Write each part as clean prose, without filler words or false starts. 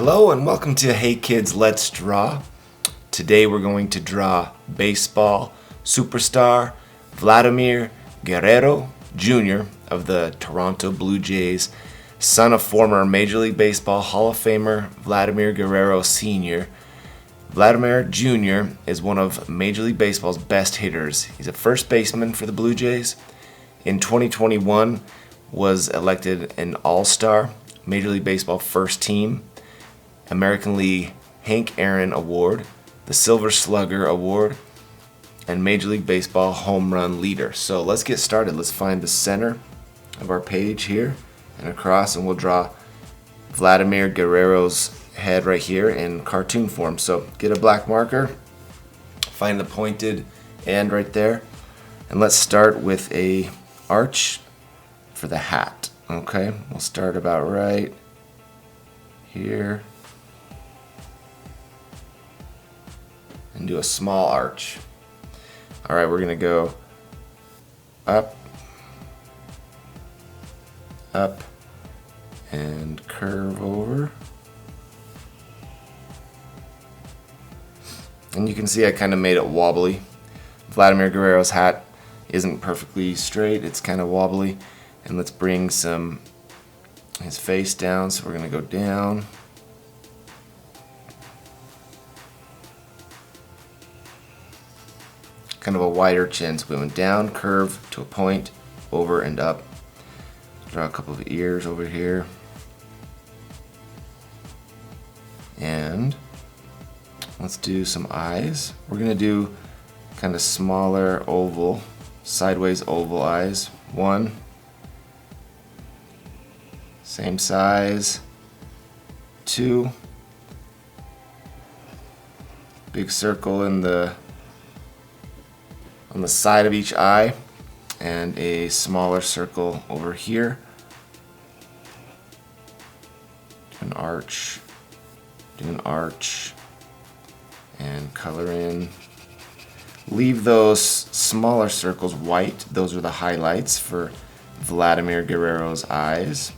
Hello and welcome to Hey Kids, Let's Draw. Today we're going to draw baseball superstar Vladimir Guerrero Jr. of the Toronto Blue Jays, son of former Major League Baseball Hall of Famer Vladimir Guerrero Sr. Vladimir Jr. is one of Major League Baseball's best hitters. He's a first baseman for the Blue Jays. In 2021 was elected an All-Star, Major League Baseball First Team, American League Hank Aaron Award, the Silver Slugger Award, and Major League Baseball Home Run Leader. So let's get started. Let's find the center of our page here and across, and we'll draw Vladimir Guerrero's head right here in cartoon form. So get a black marker, find the pointed end right there, and let's start with a arch for the hat. Okay, we'll start about right here and do a small arch. All right, we're gonna go up, up, and curve over. And you can see I kind of made it wobbly. Vladimir Guerrero's hat isn't perfectly straight, it's kind of wobbly. And let's bring his face down, so we're gonna go down. Kind of a wider chin, so we went down, curve to a point, over and up. Draw a couple of ears over here. And let's do some eyes. We're gonna do kind of smaller oval, sideways oval eyes. One, same size. Two, big circle on the side of each eye, and a smaller circle over here. Do an arch, and color in. Leave those smaller circles white. Those are the highlights for Vladimir Guerrero's eyes.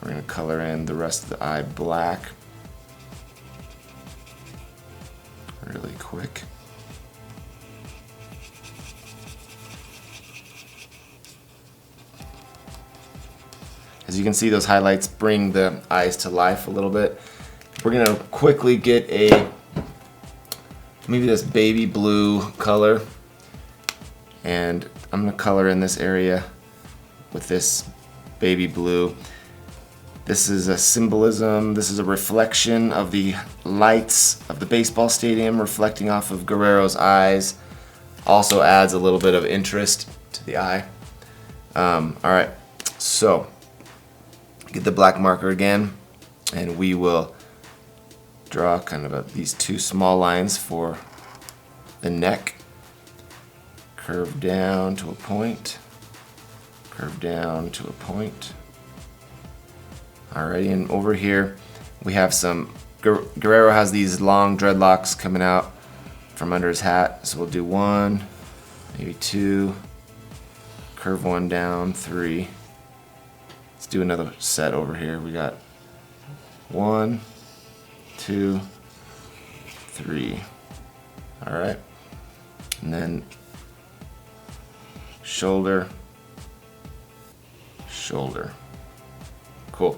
We're going to color in the rest of the eye black. Really quick. As you can see, those highlights bring the eyes to life a little bit. We're going to quickly get maybe this baby blue color, and I'm going to color in this area with this baby blue. This is a symbolism, this is a reflection of the lights of the baseball stadium reflecting off of Guerrero's eyes. Also adds a little bit of interest to the eye. Alright, so get the black marker again, and we will draw kind of these two small lines for the neck. Curve down to a point, curve down to a point. Alrighty, and over here we have Guerrero has these long dreadlocks coming out from under his hat, so we'll do one, maybe two, curve one down, three. Let's do another set over here. We got 1, 2, 3. Alright. And then shoulder, shoulder. Cool.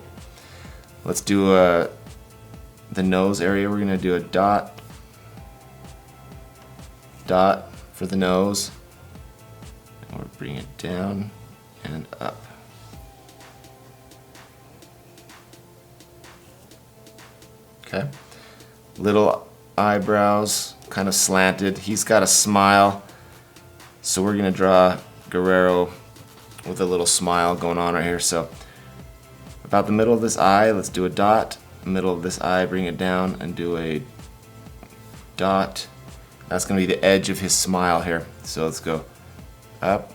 Let's do the nose area. We're going to do a dot, dot for the nose. And we'll bring it down and up. Okay, little eyebrows, kind of slanted. He's got a smile, so we're gonna draw Guerrero with a little smile going on right here. So about the middle of this eye, let's do a dot. Middle of this eye, bring it down and do a dot. That's gonna be the edge of his smile here. So let's go up,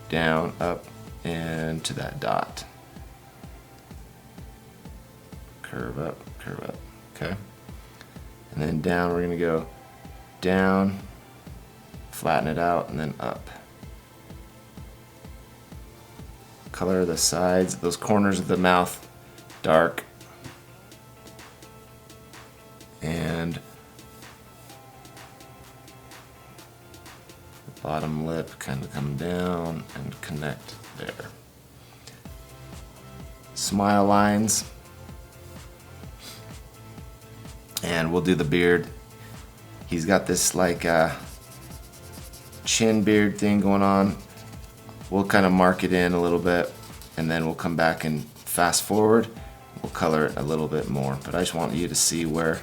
down, up, and to that dot. Curve up, okay? And then down, we're gonna go down, flatten it out, and then up. Color the sides, those corners of the mouth dark. bottom lip kind of come down and connect there. Smile lines. And we'll do the beard. He's got this like chin beard thing going on. We'll kind of mark it in a little bit, and then we'll come back and fast forward. We'll color it a little bit more, but I just want you to see where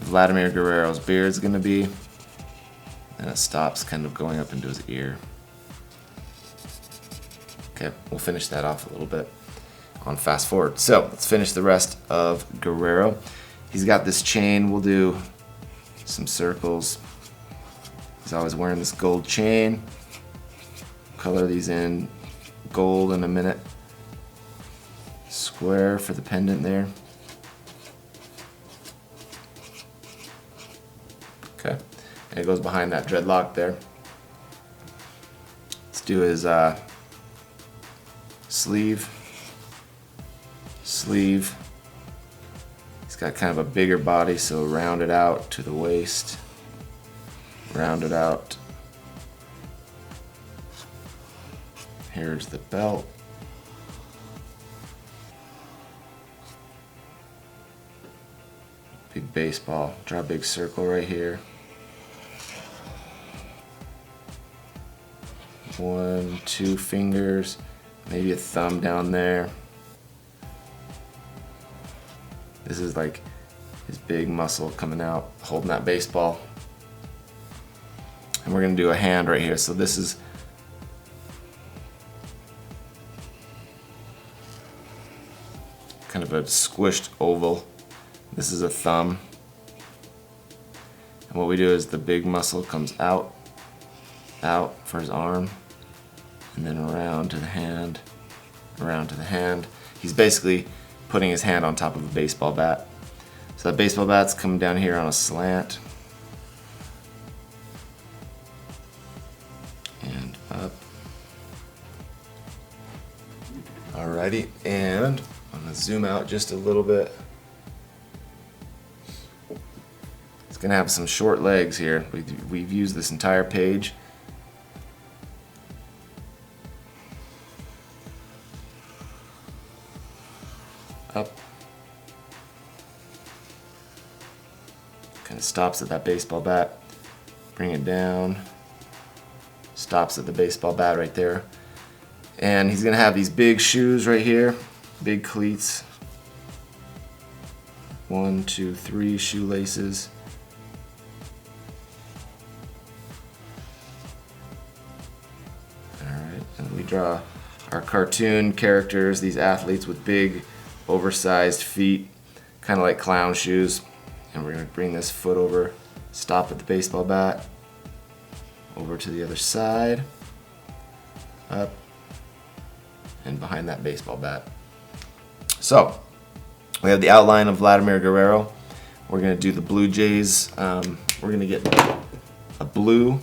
Vladimir Guerrero's beard is going to be, and it stops kind of going up into his ear. Okay, we'll finish that off a little bit on fast forward. So let's finish the rest of Guerrero. He's got this chain. We'll do some circles. He's always wearing this gold chain. Color these in gold in a minute. Square for the pendant there. Okay, and it goes behind that dreadlock there. Let's do his sleeve. He's got kind of a bigger body, so round it out to the waist. Round it out. Here's the belt. Big baseball. Draw a big circle right here. 1, 2 fingers, maybe a thumb down there. This is like his big muscle coming out, holding that baseball. And we're gonna do a hand right here. So this is kind of a squished oval. This is a thumb. And what we do is the big muscle comes out for his arm, and then around to the hand, around to the hand. He's basically putting his hand on top of a baseball bat. So that baseball bat's coming down here on a slant. And up. Alrighty, and I'm gonna zoom out just a little bit. It's gonna have some short legs here. We've used this entire page. Up. Kind of stops at that baseball bat. Bring it down. Stops at the baseball bat right there. And he's gonna have these big shoes right here. Big cleats. 1, 2, 3 shoelaces. Alright, and we draw our cartoon characters, these athletes with big oversized feet, kind of like clown shoes. And we're going to bring this foot over, stop at the baseball bat, over to the other side, up, and behind that baseball bat. So, we have the outline of Vladimir Guerrero. We're going to do the Blue Jays. We're going to get a blue.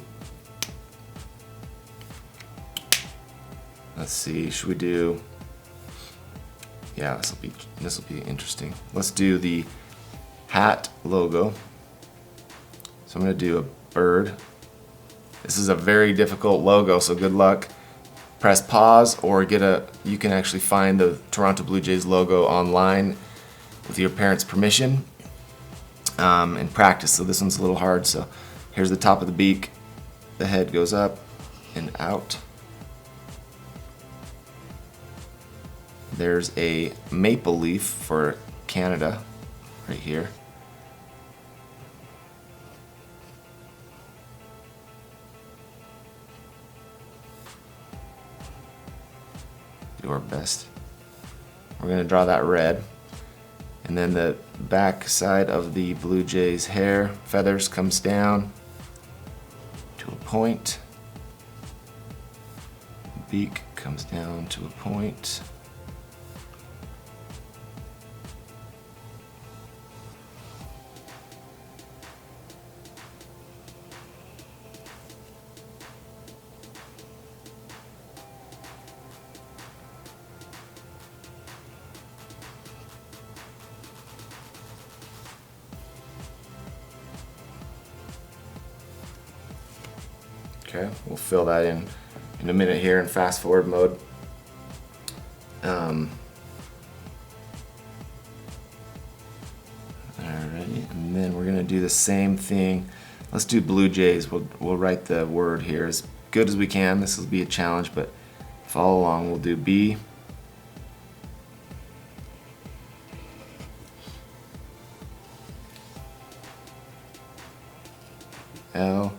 Let's see, should we do... Yeah, this will be interesting. Let's do the hat logo. So I'm going to do a bird. This is a very difficult logo, so good luck. Press pause, or you can actually find the Toronto Blue Jays logo online with your parents' permission and practice. So this one's a little hard. So here's the top of the beak. The head goes up and out. There's a maple leaf for Canada right here. Do our best. We're going to draw that red. And then the back side of the Blue Jays hair feathers comes down to a point. Beak comes down to a point. Okay, we'll fill that in a minute here in fast forward mode. Alrighty, and then we're gonna do the same thing. Let's do Blue Jays. We'll write the word here as good as we can. This will be a challenge, but follow along. We'll do B. L.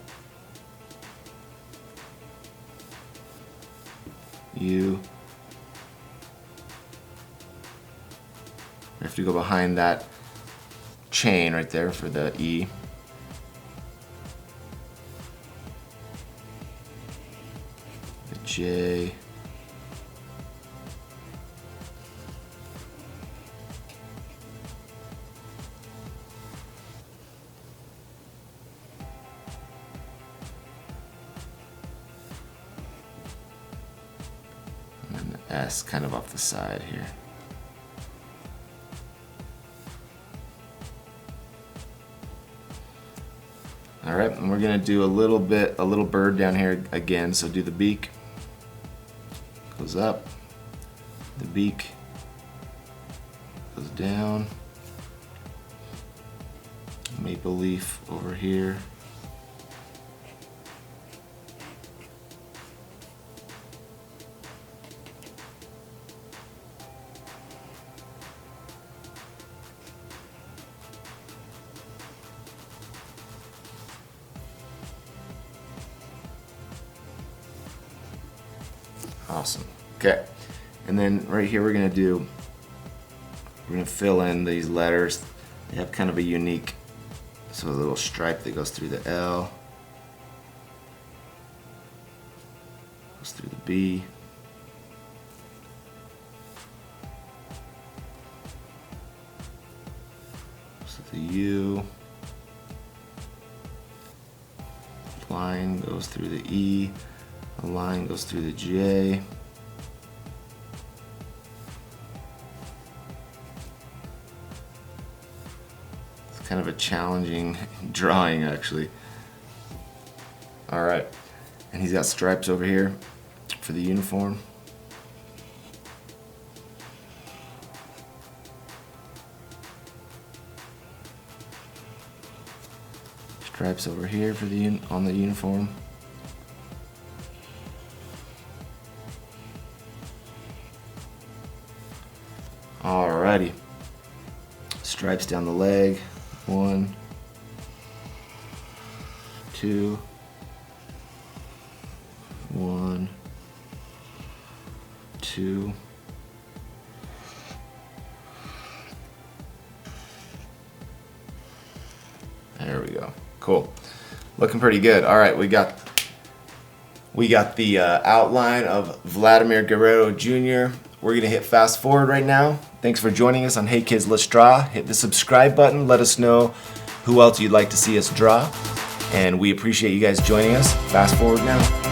U. We have to go behind that chain right there for the E. The J. And then the S kind of off the side here. All right, and we're gonna do a little bird down here again. So do the beak, goes up, the beak goes down, maple leaf over here. Awesome. Okay, and then right here we're gonna fill in these letters. They have kind of a unique, so a little stripe that goes through the L, goes through the B, goes through the U, line goes through the E. A line goes through the J. It's kind of a challenging drawing, actually. All right, and he's got stripes over here for the uniform. Stripes over here for the on the uniform. Alrighty, stripes down the leg, 1, 2, 1, 2, there we go. Cool, looking pretty good. All right, we got the outline of Vladimir Guerrero Jr. We're gonna hit fast forward right now. Thanks for joining us on Hey Kids, Let's Draw. Hit the subscribe button. Let us know who else you'd like to see us draw. And we appreciate you guys joining us. Fast forward now.